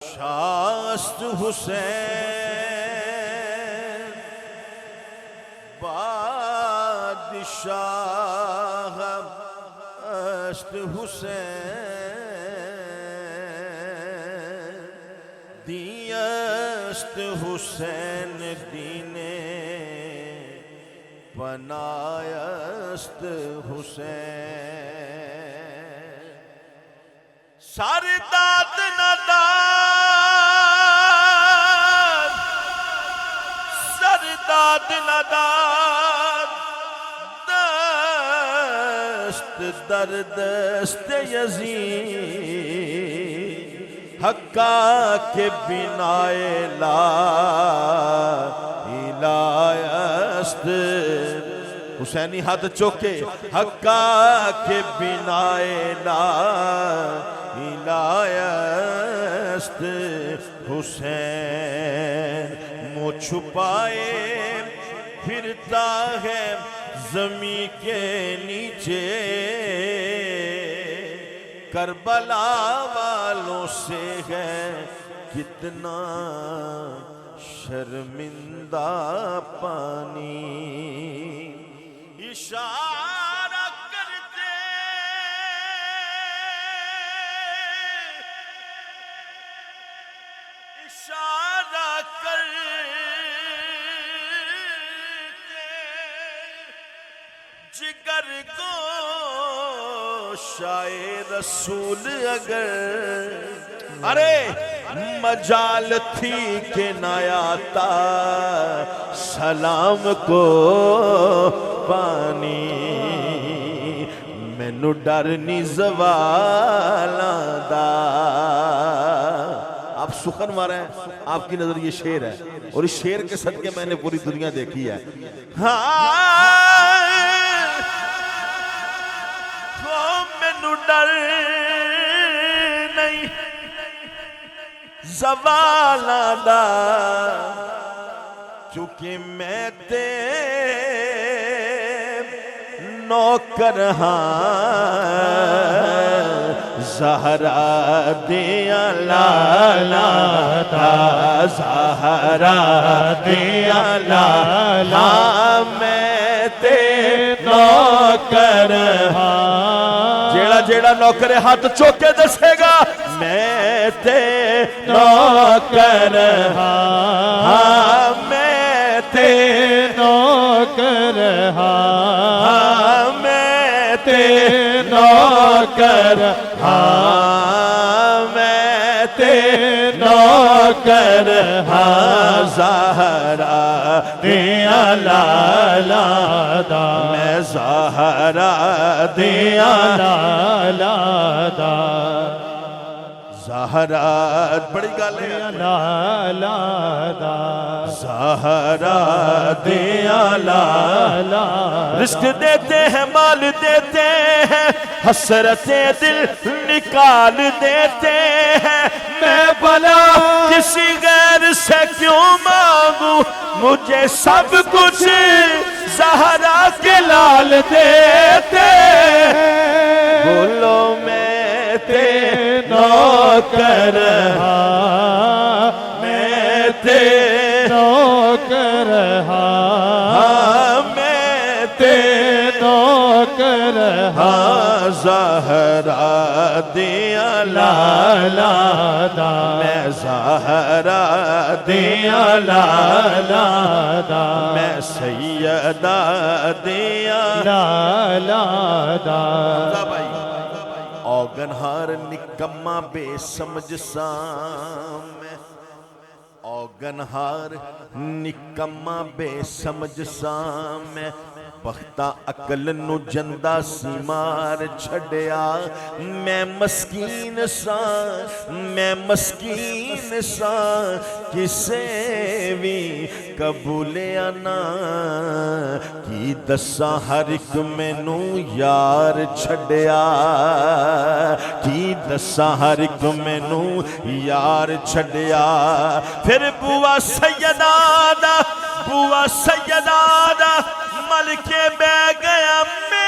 شاست حسین بادشاہ است حسین دیست حسین دین پنایست حسین سرداد نداد سرداد نداد دست در دست یزید حقا کے بنائے لا الہ است حسینی ہاتھ چوکے حقا کے بنائے لا الہ است حسین منہ چھپائے پھرتا ہے زمین کے نیچے کربلا والوں سے ہے کتنا شرمندہ پانی اشارہ کرتے اشارہ کرتے جگر کو شاعر رسول اگر ارے مجال تھی کہ نہ آتا سلام کو پانی مینوں ڈر نہیں زوالاں دا آپ سخن مارا ہے آپ کی نظر یہ شعر ہے اور اس شعر کے صدقے میں نے پوری دنیا دیکھی ہے مینوں ڈر نہیں زوالاں دا چونکہ میں تے نوکر ہاں زہرا دیا لالا دا زہرا دیا لالا میں تے نوکر ہاں جیڑا جیڑا نوکر ہاتھ چوکے دسے گا میں تے نوکر ہاں میں تے نوکر ہاں میں تے نوکر ہاں میں تے نوکر ہاں زہرا دیا لالا دا میں زہرا دیا لالا دا زہرا بڑی گل ہے لالا دا زہرا دیا لالا رزق دیتے ہیں مال دیتے ہیں حسرتیں دل نکال دیتے ہیں میں بھلا کسی غیر سے کیوں مانگوں مجھے سب کچھ زہرا کے لال دیتے بولو میں تے نوکر ہاں میں تے نوکر ہاں میں تے نوکر ہاں زہرا دیا لالا دا میں زہرا دیا لالا دا میں سیدہ دیا لالا دا اوگنہار نکمہ بے سمجھ سام میں اوگنہار نکمہ بے سمجھ سام میں بختہ عقل نو جندہ سیمار چھڑیا میں مسکین سا کسے بھی قبولیا نا کی دسا ہر ایک میں نو یار چھڑیا کی دسا ہر ایک میں نو یار چھڑیا پھر بوا سیدہ دا ملکے بے گیا میں